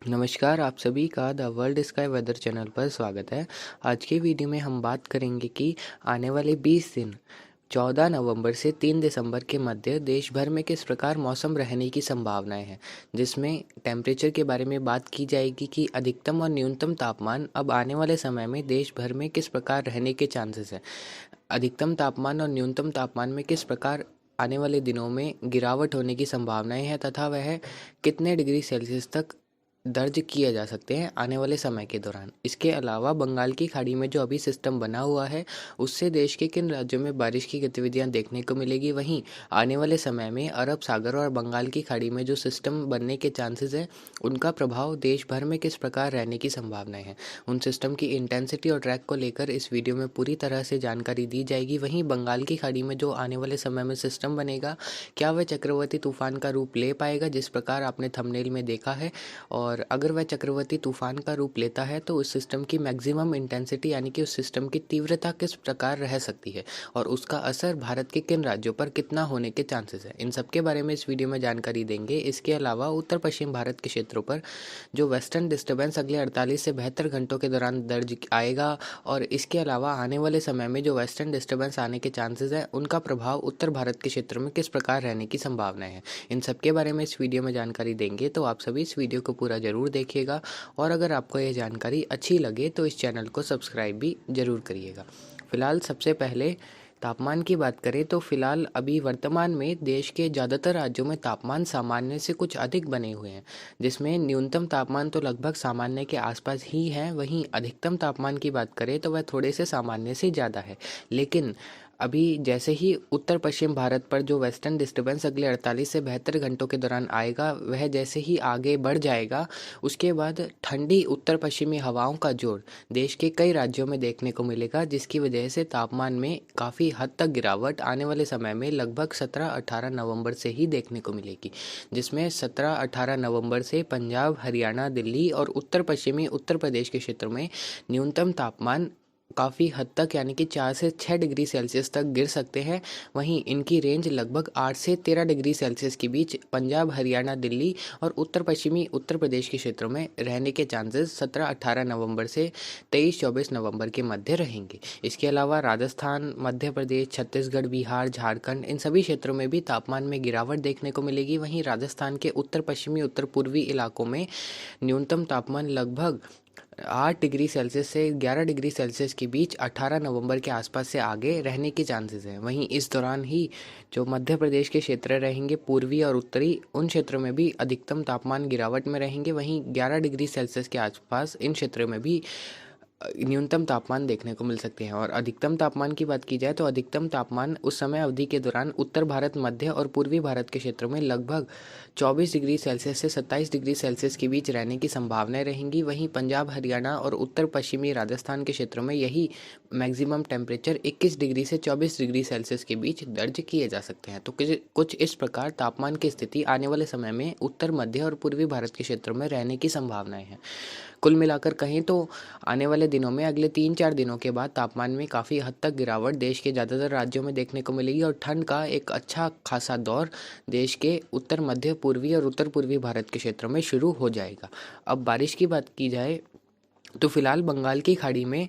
नमस्कार, आप सभी का the world sky weather channel पर स्वागत है। आज की वीडियो में हम बात करेंगे कि आने वाले 20 दिन 14 नवंबर से 3 दिसंबर के मध्य देश भर में किस प्रकार मौसम रहने की संभावनाएं हैं, जिसमें टेम्परेचर के बारे में बात की जाएगी कि अधिकतम और न्यूनतम तापमान अब आने वाले समय में देश भर में किस प्रकार रहने के चांसेस हैं। अधिकतम तापमान और न्यूनतम तापमान में किस प्रकार आने वाले दिनों में गिरावट होने की संभावनाएं हैं तथा वह कितने डिग्री सेल्सियस तक दर्ज किए जा सकते हैं आने वाले समय के दौरान। इसके अलावा बंगाल की खाड़ी में जो अभी सिस्टम बना हुआ है, उससे देश के किन राज्यों में बारिश की गतिविधियां देखने को मिलेगी। वहीं आने वाले समय में अरब सागर और बंगाल की खाड़ी में जो सिस्टम बनने के चांसेस हैं, उनका प्रभाव देश भर में किस प्रकार रहने की संभावनाएं हैं, उन सिस्टम की इंटेंसिटी और ट्रैक को लेकर इस वीडियो में पूरी तरह से जानकारी दी जाएगी। वहीं बंगाल की खाड़ी में जो आने वाले समय में सिस्टम बनेगा, क्या वह चक्रवाती तूफान का रूप ले पाएगा, जिस प्रकार आपने थंबनेल में देखा है। और अगर वह चक्रवाती तूफान का रूप लेता है तो उस सिस्टम की मैक्सिमम इंटेंसिटी यानी कि उस सिस्टम की तीव्रता किस प्रकार रह सकती है और उसका असर भारत के किन राज्यों पर कितना होने के चांसेस है, इन सब के बारे में इस वीडियो में जानकारी देंगे। इसके अलावा उत्तर पश्चिम भारत के क्षेत्रों पर जो वेस्टर्न डिस्टर्बेंस अगले 48 से 72 घंटों के दौरान दर्ज आएगा और इसके अलावा आने वाले समय में जो वेस्टर्न डिस्टर्बेंस आने के चांसेस हैं, उनका प्रभाव उत्तर भारत के क्षेत्र में किस प्रकार रहने की संभावनाएं हैं, इन सब के बारे में इस वीडियो में जानकारी देंगे। तो आप सभी इस वीडियो को पूरा ज़रूर देखिएगा और अगर आपको यह जानकारी अच्छी लगे तो इस चैनल को सब्सक्राइब भी ज़रूर करिएगा। फिलहाल सबसे पहले तापमान की बात करें तो फिलहाल अभी वर्तमान में देश के ज़्यादातर राज्यों में तापमान सामान्य से कुछ अधिक बने हुए हैं, जिसमें न्यूनतम तापमान तो लगभग सामान्य के आसपास ही है। वहीं अधिकतम तापमान की बात करें तो वह थोड़े से सामान्य से ज़्यादा है। लेकिन अभी जैसे ही उत्तर पश्चिम भारत पर जो वेस्टर्न डिस्टर्बेंस अगले 48 से 72 घंटों के दौरान आएगा, वह जैसे ही आगे बढ़ जाएगा, उसके बाद ठंडी उत्तर पश्चिमी हवाओं का जोर देश के कई राज्यों में देखने को मिलेगा, जिसकी वजह से तापमान में काफ़ी हद तक गिरावट आने वाले समय में लगभग 17-18 नवंबर से ही देखने को मिलेगी, जिसमें 17-18 नवंबर से पंजाब, हरियाणा, दिल्ली और उत्तर पश्चिमी उत्तर प्रदेश के क्षेत्र में न्यूनतम तापमान काफ़ी हद तक यानी कि 4 से 6 डिग्री सेल्सियस तक गिर सकते हैं। वहीं इनकी रेंज लगभग 8 से 13 डिग्री सेल्सियस के बीच पंजाब, हरियाणा, दिल्ली और उत्तर पश्चिमी उत्तर प्रदेश के क्षेत्रों में रहने के चांसेस 17-18 नवंबर से 23-24 नवंबर के मध्य रहेंगे। इसके अलावा राजस्थान, मध्य प्रदेश, छत्तीसगढ़, बिहार, झारखंड, इन सभी क्षेत्रों में भी तापमान में गिरावट देखने को मिलेगी। वहीं राजस्थान के उत्तर पश्चिमी उत्तर पूर्वी इलाकों में न्यूनतम तापमान लगभग 8 डिग्री सेल्सियस से 11 डिग्री सेल्सियस के बीच 18 नवंबर के आसपास से आगे रहने के चांसेस हैं। वहीं इस दौरान ही जो मध्य प्रदेश के क्षेत्र रहेंगे, पूर्वी और उत्तरी, उन क्षेत्रों में भी अधिकतम तापमान गिरावट में रहेंगे। वहीं 11 डिग्री सेल्सियस के आसपास इन क्षेत्रों में भी न्यूनतम तापमान देखने को मिल सकते हैं। और अधिकतम तापमान की बात की जाए तो अधिकतम तापमान उस समय अवधि के दौरान उत्तर भारत, मध्य और पूर्वी भारत के क्षेत्रों में लगभग 24 डिग्री सेल्सियस से 27 डिग्री सेल्सियस के बीच रहने की संभावनाएं रहेंगी। वहीं पंजाब, हरियाणा और उत्तर पश्चिमी राजस्थान के क्षेत्रों में यही मैक्सिमम टेम्परेचर 21 डिग्री से 24 डिग्री सेल्सियस के बीच दर्ज किए जा सकते हैं। तो कुछ इस प्रकार तापमान की स्थिति आने वाले समय में उत्तर, मध्य और पूर्वी भारत के क्षेत्रों में रहने की संभावनाएं हैं। कुल मिलाकर कहें तो आने वाले दिनों में अगले 3-4 दिनों के बाद तापमान में काफ़ी हद तक गिरावट देश के ज़्यादातर राज्यों में देखने को मिलेगी और ठंड का एक अच्छा खासा दौर देश के उत्तर, मध्य, पूर्वी और उत्तर पूर्वी भारत के क्षेत्रों में शुरू हो जाएगा। अब बारिश की बात की जाए तो फिलहाल बंगाल की खाड़ी में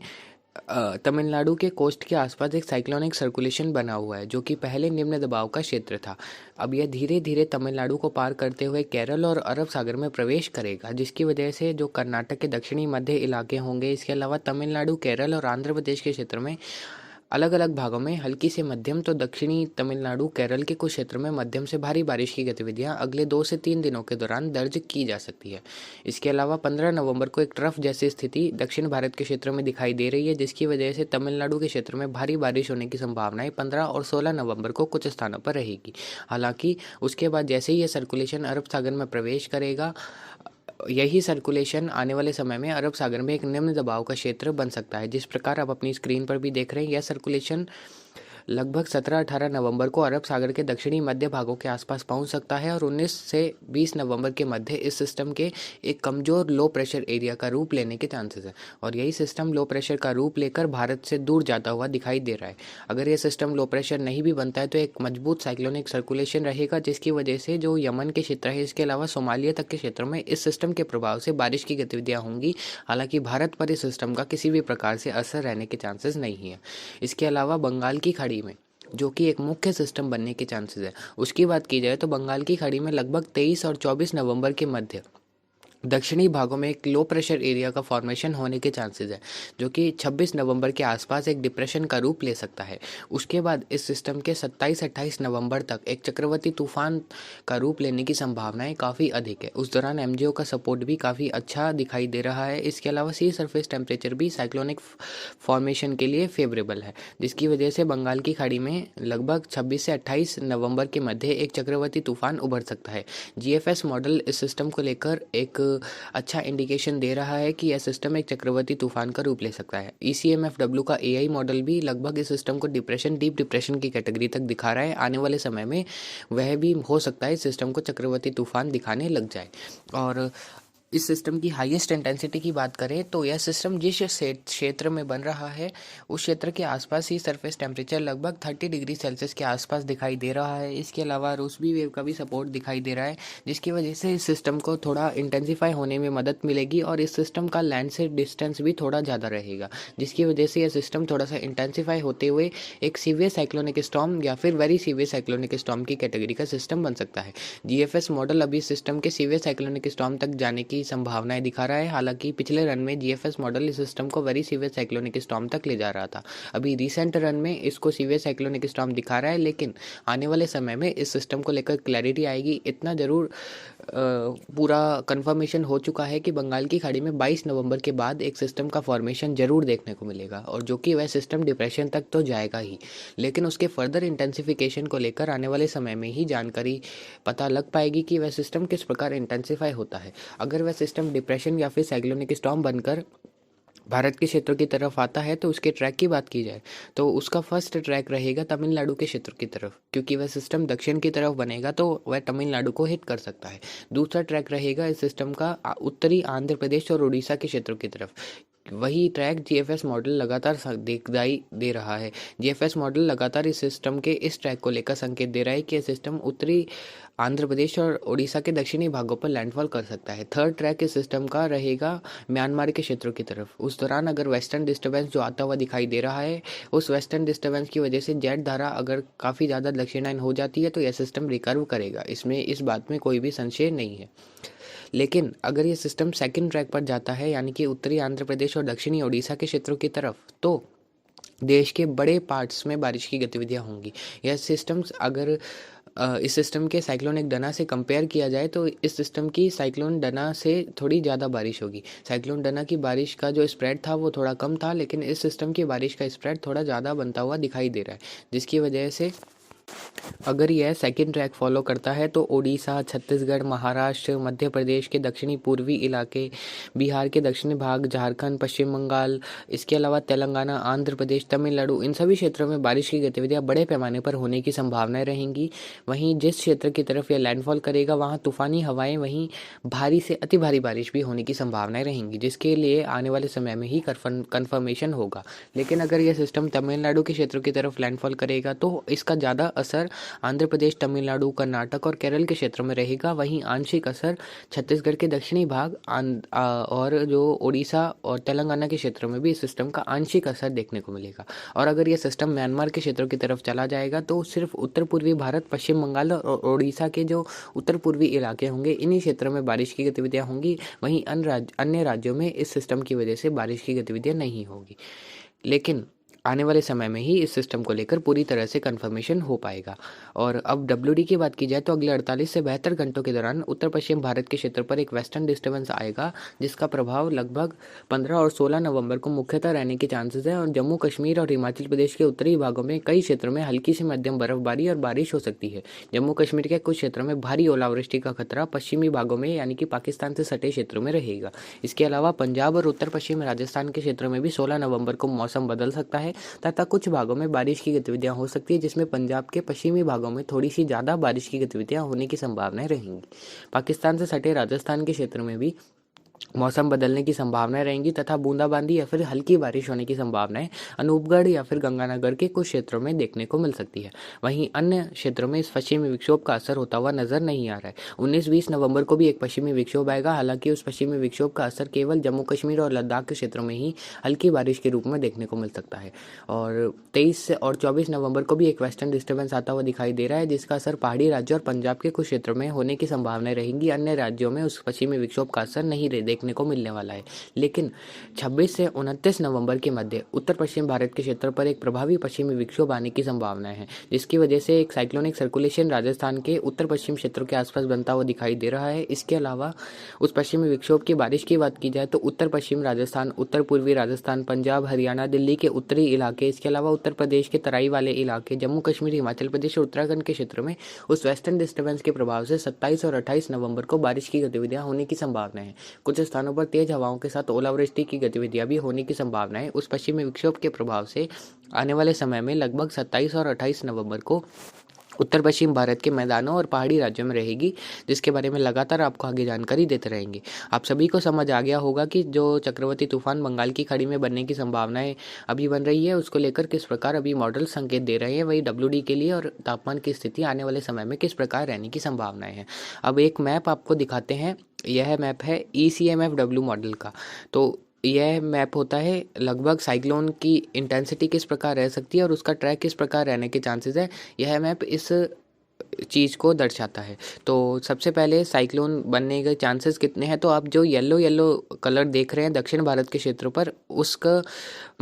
तमिलनाडु के कोस्ट के आसपास एक साइक्लोनिक सर्कुलेशन बना हुआ है, जो कि पहले निम्न दबाव का क्षेत्र था। अब यह धीरे धीरे तमिलनाडु को पार करते हुए केरल और अरब सागर में प्रवेश करेगा, जिसकी वजह से जो कर्नाटक के दक्षिणी मध्य इलाके होंगे, इसके अलावा तमिलनाडु, केरल और आंध्र प्रदेश के क्षेत्र में अलग अलग भागों में हल्की से मध्यम तो दक्षिणी तमिलनाडु, केरल के कुछ क्षेत्र में मध्यम से भारी बारिश की गतिविधियां अगले 2 से 3 दिनों के दौरान दर्ज की जा सकती है। इसके अलावा 15 नवंबर को एक ट्रफ जैसी स्थिति दक्षिण भारत के क्षेत्रों में दिखाई दे रही है, जिसकी वजह से तमिलनाडु के क्षेत्र में भारी बारिश होने की संभावनाएं 15 और 16 नवंबर को कुछ स्थानों पर रहेगी। हालांकि उसके बाद जैसे ही यह सर्कुलेशन अरब सागर में प्रवेश करेगा, यही सर्कुलेशन आने वाले समय में अरब सागर में एक निम्न दबाव का क्षेत्र बन सकता है। जिस प्रकार आप अपनी स्क्रीन पर भी देख रहे हैं, यह सर्कुलेशन लगभग 17-18 नवंबर को अरब सागर के दक्षिणी मध्य भागों के आसपास पहुंच सकता है और 19 से 20 नवंबर के मध्य इस सिस्टम के एक कमजोर लो प्रेशर एरिया का रूप लेने के चांसेस है। और यही सिस्टम लो प्रेशर का रूप लेकर भारत से दूर जाता हुआ दिखाई दे रहा है। अगर यह सिस्टम लो प्रेशर नहीं भी बनता है तो एक मजबूत साइक्लोनिक सर्कुलेशन रहेगा, जिसकी वजह से जो यमन के क्षेत्र है, इसके अलावा सोमालिया तक के क्षेत्र में इस सिस्टम के प्रभाव से बारिश की गतिविधियां होंगी। हालांकि भारत पर इस सिस्टम का किसी भी प्रकार से असर रहने के चांसेस नहीं है। इसके अलावा बंगाल की खाड़ी में, जो कि एक मुख्य सिस्टम बनने के चांसेस है, उसकी बात की जाए तो बंगाल की खाड़ी में लगभग 23 और 24 नवंबर के मध्य दक्षिणी भागों में एक लो प्रेशर एरिया का फॉर्मेशन होने के चांसेस है, जो कि 26 नवंबर के आसपास एक डिप्रेशन का रूप ले सकता है। उसके बाद इस सिस्टम के 27-28 नवंबर तक एक चक्रवाती तूफान का रूप लेने की संभावनाएं काफ़ी अधिक है। उस दौरान एमजीओ का सपोर्ट भी काफ़ी अच्छा दिखाई दे रहा है। इसके अलावा सी सरफेस टेम्परेचर भी साइक्लोनिक फॉर्मेशन के लिए फेवरेबल है, जिसकी वजह से बंगाल की खाड़ी में लगभग 26 से 28 नवंबर के मध्य एक चक्रवाती तूफान उभर सकता है। जीएफएस मॉडल इस सिस्टम को लेकर एक अच्छा इंडिकेशन दे रहा है कि यह सिस्टम एक चक्रवाती तूफान का रूप ले सकता है। ECMFW का AI मॉडल भी लगभग इस सिस्टम को डीप डिप्रेशन की कैटेगरी तक दिखा रहा है। आने वाले समय में वह भी हो सकता है इस सिस्टम को चक्रवाती तूफान दिखाने लग जाए। और इस सिस्टम की हाईएस्ट इंटेंसिटी की बात करें तो यह सिस्टम जिस क्षेत्र में बन रहा है उस क्षेत्र के आसपास ही सरफेस टेम्परेचर लगभग 30 डिग्री सेल्सियस के आसपास दिखाई दे रहा है। इसके अलावा रूसबी वेव का भी सपोर्ट दिखाई दे रहा है, जिसकी वजह से इस सिस्टम को थोड़ा इंटेंसिफाई होने में मदद मिलेगी और इस सिस्टम का लैंड से डिस्टेंस भी थोड़ा ज़्यादा रहेगा, जिसकी वजह से यह सिस्टम थोड़ा सा इंटेंसिफाई होते हुए एक सीवियर साइक्लोनिक स्टॉर्म या फिर वेरी सीवियर साइक्लोनिक स्टॉर्म की कैटेगरी का सिस्टम बन सकता है। जीएफएस मॉडल अभी सिस्टम के सीवियर साइक्लोनिक स्टॉर्म तक जाने की संभावनाएं दिखा रहा है। हालांकि पिछले रन में जीएफएस मॉडल इस सिस्टम को वेरी सीवियर साइक्लोनिक स्टॉर्म तक ले जा रहा था। अभी रिसेंट रन में इसको सीवियर साइक्लोनिक स्टॉर्म दिखा रहा है, लेकिन आने वाले समय में इस सिस्टम को लेकर क्लैरिटी आएगी। इतना जरूर पूरा कंफर्मेशन हो चुका है कि बंगाल की खाड़ी में 22 नवंबर के बाद एक सिस्टम का फॉर्मेशन जरूर देखने को मिलेगा, और जो कि वह सिस्टम डिप्रेशन तक तो जाएगा ही, लेकिन उसके फर्दर इंटेंसिफिकेशन को लेकर आने वाले समय में ही जानकारी पता लग पाएगी कि वह सिस्टम किस प्रकार इंटेंसिफाई होता है। अगर वह सिस्टम डिप्रेशन या फिर साइक्लोनिक स्टॉर्म बनकर भारत के क्षेत्र की तरफ आता है तो उसके ट्रैक की बात की जाए तो उसका फर्स्ट ट्रैक रहेगा तमिलनाडु के क्षेत्र की तरफ, क्योंकि वह सिस्टम दक्षिण की तरफ बनेगा तो वह तमिलनाडु को हिट कर सकता है। दूसरा ट्रैक रहेगा इस सिस्टम का उत्तरी आंध्र प्रदेश और उड़ीसा के क्षेत्रों की तरफ। वही ट्रैक जीएफएस मॉडल लगातार दिखाई दे रहा है। जीएफएस मॉडल लगातार इस सिस्टम के इस ट्रैक को लेकर संकेत दे रहा है कि यह सिस्टम उत्तरी आंध्र प्रदेश और उड़ीसा के दक्षिणी भागों पर लैंडफॉल कर सकता है। थर्ड ट्रैक इस सिस्टम का रहेगा म्यांमार के क्षेत्रों की तरफ। उस दौरान अगर वेस्टर्न डिस्टर्बेंस जो आता हुआ दिखाई दे रहा है, उस वेस्टर्न डिस्टर्बेंस की वजह से जेट धारा अगर काफ़ी ज़्यादा दक्षिणायन हो जाती है तो यह सिस्टम रिकर्व करेगा, इसमें इस बात में कोई भी संशय नहीं है। लेकिन अगर ये सिस्टम सेकंड ट्रैक पर जाता है, यानी कि उत्तरी आंध्र प्रदेश और दक्षिणी उड़ीसा के क्षेत्रों की तरफ, तो देश के बड़े पार्ट्स में बारिश की गतिविधियां होंगी। यह सिस्टम्स अगर इस सिस्टम के साइक्लोनिक डना से कंपेयर किया जाए तो इस सिस्टम की साइक्लोन डना से थोड़ी ज़्यादा बारिश होगी। साइक्लोन डना की बारिश का जो स्प्रेड था वो थोड़ा कम था, लेकिन इस सिस्टम की बारिश का स्प्रेड थोड़ा ज़्यादा बनता हुआ दिखाई दे रहा है, जिसकी वजह से अगर यह सेकंड ट्रैक फॉलो करता है तो ओडिशा, छत्तीसगढ़, महाराष्ट्र, मध्य प्रदेश के दक्षिणी पूर्वी इलाके, बिहार के दक्षिणी भाग, झारखंड, पश्चिम बंगाल, इसके अलावा तेलंगाना, आंध्र प्रदेश, तमिलनाडु, इन सभी क्षेत्रों में बारिश की गतिविधियां बड़े पैमाने पर होने की संभावनाएं रहेंगी। वहीं जिस क्षेत्र की तरफ यह लैंडफॉल करेगा वहाँ तूफानी हवाएं, वहीं भारी से अति भारी बारिश भी होने की संभावनाएं रहेंगी, जिसके लिए आने वाले समय में ही कन्फर्मेशन होगा। लेकिन अगर यह सिस्टम तमिलनाडु के क्षेत्रों की तरफ लैंडफॉल करेगा तो इसका ज़्यादा असर आंध्र प्रदेश, तमिलनाडु, कर्नाटक और केरल के क्षेत्रों में रहेगा। वहीं आंशिक असर छत्तीसगढ़ के दक्षिणी भाग और जो ओडिशा और तेलंगाना के क्षेत्रों में भी इस सिस्टम का आंशिक असर देखने को मिलेगा। और अगर यह सिस्टम म्यांमार के क्षेत्रों की तरफ चला जाएगा तो सिर्फ उत्तर पूर्वी भारत, पश्चिम बंगाल और ओडिशा के जो उत्तर पूर्वी इलाके होंगे, इन्हीं क्षेत्रों में बारिश की गतिविधियां होंगी। वहीं अन्य राज्यों में इस सिस्टम की वजह से बारिश की गतिविधियां नहीं होगी। लेकिन आने वाले समय में ही इस सिस्टम को लेकर पूरी तरह से कंफर्मेशन हो पाएगा। और अब WD की बात की जाए तो अगले 48 से 72 घंटों के दौरान उत्तर पश्चिम भारत के क्षेत्र पर एक वेस्टर्न डिस्टर्बेंस आएगा, जिसका प्रभाव लगभग 15 और 16 नवंबर को मुख्यतः रहने के चांसेस है। और जम्मू कश्मीर और हिमाचल प्रदेश के उत्तरी भागों में कई क्षेत्रों में हल्की से मध्यम बर्फबारी और बारिश हो सकती है। जम्मू कश्मीर के कुछ क्षेत्रों में भारी ओलावृष्टि का खतरा पश्चिमी भागों में, यानी कि पाकिस्तान से सटे क्षेत्रों में रहेगा। इसके अलावा पंजाब और उत्तर पश्चिम राजस्थान के क्षेत्रों में भी 16 नवंबर को मौसम बदल सकता है। तथा कुछ भागों में बारिश की गतिविधियां हो सकती है, जिसमें पंजाब के पश्चिमी भागों में थोड़ी सी ज़्यादा बारिश की गतिविधियां होने की संभावनाएं रहेंगी। पाकिस्तान से सटे राजस्थान के क्षेत्र में भी मौसम बदलने की संभावनाएं रहेंगी तथा बूंदाबांदी या फिर हल्की बारिश होने की संभावनाएं अनूपगढ़ या फिर गंगानगर के कुछ क्षेत्रों में देखने को मिल सकती है। वहीं अन्य क्षेत्रों में इस पश्चिमी विक्षोभ का असर होता हुआ नजर नहीं आ रहा है। 19-20 नवंबर को भी एक पश्चिमी विक्षोभ आएगा। हालांकि उस पश्चिमी विक्षोभ का असर केवल जम्मू कश्मीर और लद्दाख के क्षेत्रों में ही हल्की बारिश के रूप में देखने को मिल सकता है। और 23 और 24 नवंबर को भी एक वेस्टर्न डिस्टर्बेंस आता हुआ दिखाई दे रहा है, जिसका असर पहाड़ी राज्यों और पंजाब के कुछ क्षेत्रों में होने की संभावनाएं रहेंगी। अन्य राज्यों में उस पश्चिमी विक्षोभ का असर नहीं देखने को मिलने वाला है। लेकिन 26 से 29 नवंबर के मध्य उत्तर पश्चिम भारत के क्षेत्र पर एक प्रभावी पश्चिमी विक्षोभ आने की संभावना है, जिसकी वजह से एक साइक्लोनिक सर्कुलेशन राजस्थान के उत्तर पश्चिम क्षेत्रों के आसपास बनता हुआ दिखाई दे रहा है। इसके अलावा उस पश्चिमी विक्षोभ की बारिश की बात की जाए तो उत्तर पश्चिम राजस्थान, उत्तर पूर्वी राजस्थान, पंजाब, हरियाणा, दिल्ली के उत्तरी इलाके, इसके अलावा उत्तर प्रदेश के तराई वाले इलाके, जम्मू कश्मीर, हिमाचल प्रदेश और उत्तराखंड के क्षेत्र में उस वेस्टर्न डिस्टर्बेंस के प्रभाव से 27 और 28 नवंबर को बारिश की गतिविधियां होने की संभावना है। कुछ स्थानों पर तेज हवाओं के साथ ओलावृष्टि की गतिविधियां भी होने की संभावना है। उस पश्चिमी विक्षोभ के प्रभाव से आने वाले समय में लगभग 27 और 28 नवंबर को उत्तर पश्चिम भारत के मैदानों और पहाड़ी राज्यों में रहेगी, जिसके बारे में लगातार आपको आगे जानकारी देते रहेंगे। आप सभी को समझ आ गया होगा कि जो चक्रवाती तूफान बंगाल की खाड़ी में बनने की संभावनाएं अभी बन रही है, उसको लेकर किस प्रकार अभी मॉडल संकेत दे रहे हैं, वही WD के लिए और तापमान की स्थिति आने वाले समय में किस प्रकार रहने की संभावनाएं हैं। अब एक मैप आपको दिखाते हैं। यह मैप है ECMFW मॉडल का। तो यह मैप होता है लगभग साइक्लोन की इंटेंसिटी किस प्रकार रह सकती है और उसका ट्रैक किस प्रकार रहने के चांसेस है। यह मैप इस चीज़ को दर्शाता है। तो सबसे पहले साइक्लोन बनने के चांसेस कितने हैं, तो आप जो येलो कलर देख रहे हैं दक्षिण भारत के क्षेत्रों पर, उसका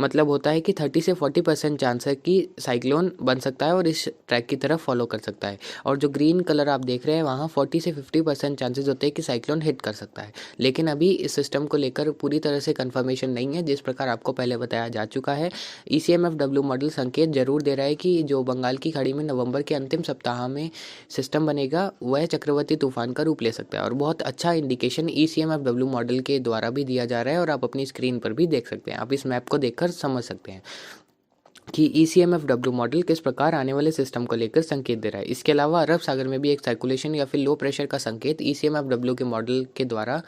मतलब होता है कि 30 से 40% चांस है कि साइक्लोन बन सकता है और इस ट्रैक की तरफ फॉलो कर सकता है। और जो ग्रीन कलर आप देख रहे हैं वहाँ 40 से 50% चांसेस होते हैं कि साइक्लोन हिट कर सकता है। लेकिन अभी इस सिस्टम को लेकर पूरी तरह से कन्फर्मेशन नहीं है, जिस प्रकार आपको पहले बताया जा चुका है। ECMFW मॉडल संकेत जरूर दे रहा है कि जो बंगाल की खाड़ी में नवंबर के अंतिम सप्ताह में सिस्टम बनेगा वह चक्रवाती तूफान का रूप ले सकता है। और बहुत अच्छा इंडिकेशन ECMFW मॉडल के द्वारा भी दिया जा रहा है और आप अपनी स्क्रीन पर भी देख सकते हैं। आप इस मैप को देखकर समझ सकते हैं कि ECMFW मॉडल किस प्रकार आने वाले सिस्टम को लेकर संकेत दे रहा है। इसके अलावा अरब सागर में भी एक सर्कुलेशन या फिर लो प्रेशर का संकेत ECMFW के मॉडल के द्वारा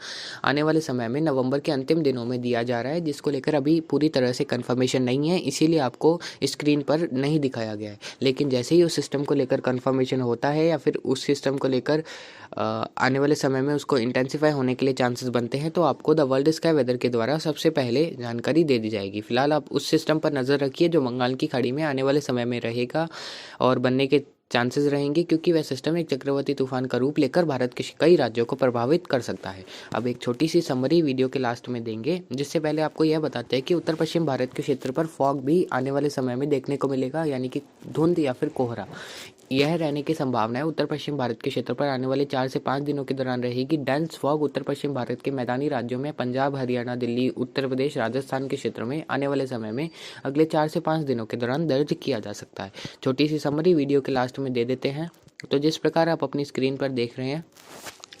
आने वाले समय में नवंबर के अंतिम दिनों में दिया जा रहा है, जिसको लेकर अभी पूरी तरह से कंफर्मेशन नहीं है, इसीलिए आपको स्क्रीन पर नहीं दिखाया गया है। लेकिन जैसे ही उस सिस्टम को लेकर कंफर्मेशन होता है या फिर उस सिस्टम को लेकर आने वाले समय में उसको इंटेंसिफाई होने के लिए चांसेस बनते हैं, तो आपको द वर्ल्ड स्काई वेदर के द्वारा सबसे पहले जानकारी दे दी जाएगी। फिलहाल आप उस सिस्टम पर नज़र रखिए जो बंगाल की खाड़ी में आने वाले समय में रहेगा और बनने के चांसेस रहेंगे, क्योंकि वह सिस्टम एक चक्रवाती तूफान का रूप लेकर भारत के कई राज्यों को प्रभावित कर सकता है। अब एक छोटी सी समरी वीडियो के लास्ट में देंगे, जिससे पहले आपको यह बताते हैं कि उत्तर पश्चिम भारत के क्षेत्र पर फॉग भी आने वाले समय में देखने को मिलेगा, यानी कि धुंध या फिर कोहरा यह रहने की संभावना है। उत्तर पश्चिम भारत के क्षेत्र पर आने वाले 4 से 5 दिनों के दौरान रहेगी। डेंस फॉग उत्तर पश्चिम भारत के मैदानी राज्यों में पंजाब, हरियाणा, दिल्ली, उत्तर प्रदेश, राजस्थान के क्षेत्रों में आने वाले समय में अगले 4 से 5 दिनों के दौरान दर्ज किया जा सकता है। छोटी सी समरी वीडियो के लास्ट में दे देते हैं। तो जिस प्रकार आप अपनी स्क्रीन पर देख रहे हैं,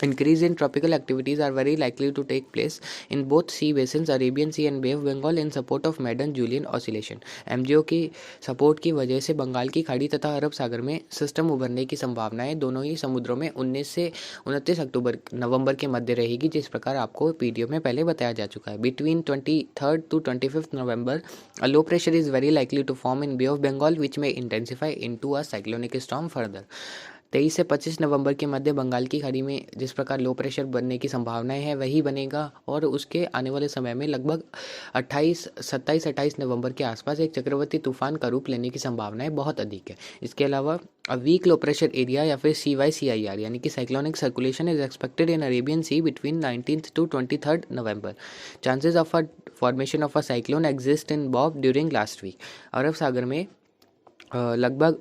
increase in tropical activities are very likely to take place in both sea basins, Arabian Sea and Bay of Bengal in support of Madden-Julian oscillation। MJO की सपोर्ट की वजह से बंगाल की खाड़ी तथा अरब सागर में सिस्टम उभरने की संभावनाएं दोनों ही समुद्रों में 19 से 29 नवंबर के मध्य रहेगी, जिस प्रकार आपको पीडीओ में पहले बताया जा चुका है। Between 23rd to 25th November a low pressure is very likely to form in Bay of Bengal which may intensify into a cyclonic storm further। 23 से 25 नवंबर के मध्य बंगाल की खाड़ी में जिस प्रकार लो प्रेशर बनने की संभावनाएं है वही बनेगा और उसके आने वाले समय में लगभग 27-28 नवंबर के आसपास एक चक्रवाती तूफान का रूप लेने की संभावनाएं बहुत अधिक है। इसके अलावा वीक लो प्रेशर एरिया या फिर CYCIR यानी कि cyclonic circulation is expected in Arabian Sea between 19th to 23rd November. Chances of a formation of a cyclone exist in BOB during last week. अरब सागर में लगभग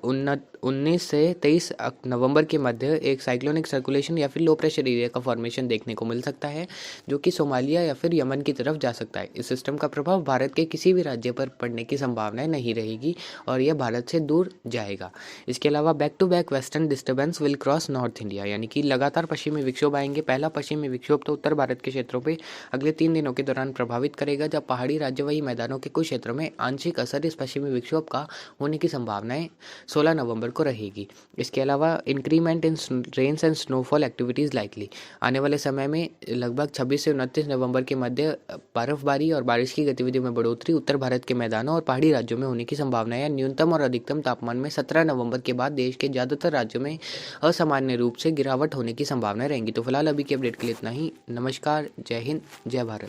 19 से 23 नवंबर के मध्य एक साइक्लोनिक सर्कुलेशन या फिर लो प्रेशर एरिया का फॉर्मेशन देखने को मिल सकता है, जो कि सोमालिया या फिर यमन की तरफ जा सकता है। इस सिस्टम का प्रभाव भारत के किसी भी राज्य पर पड़ने की संभावना नहीं रहेगी और यह भारत से दूर जाएगा। इसके अलावा back to back western disturbance will cross north India, यानी कि लगातार पश्चिमी विक्षोभ आएंगे। पहला पश्चिमी विक्षोभ तो उत्तर भारत के क्षेत्रों पर अगले 3 दिनों के दौरान प्रभावित करेगा, जब पहाड़ी राज्य वही मैदानों के कुछ क्षेत्रों में आंशिक असर इस पश्चिमी विक्षोभ का होने की संभावनाएं 16 नवंबर को रहेगी। इसके अलावा increment in rains and snowfall activities likely, आने वाले समय में लगभग 26 से 29 नवंबर के मध्य बर्फबारी और बारिश की गतिविधि में बढ़ोतरी उत्तर भारत के मैदानों और पहाड़ी राज्यों में होने की संभावना है। न्यूनतम और अधिकतम तापमान में 17 नवंबर के बाद देश के ज़्यादातर राज्यों में असामान्य रूप से गिरावट होने की संभावना रहेंगी। तो फिलहाल अभी की अपडेट के लिए इतना ही। नमस्कार, जय हिंद, जय भारत।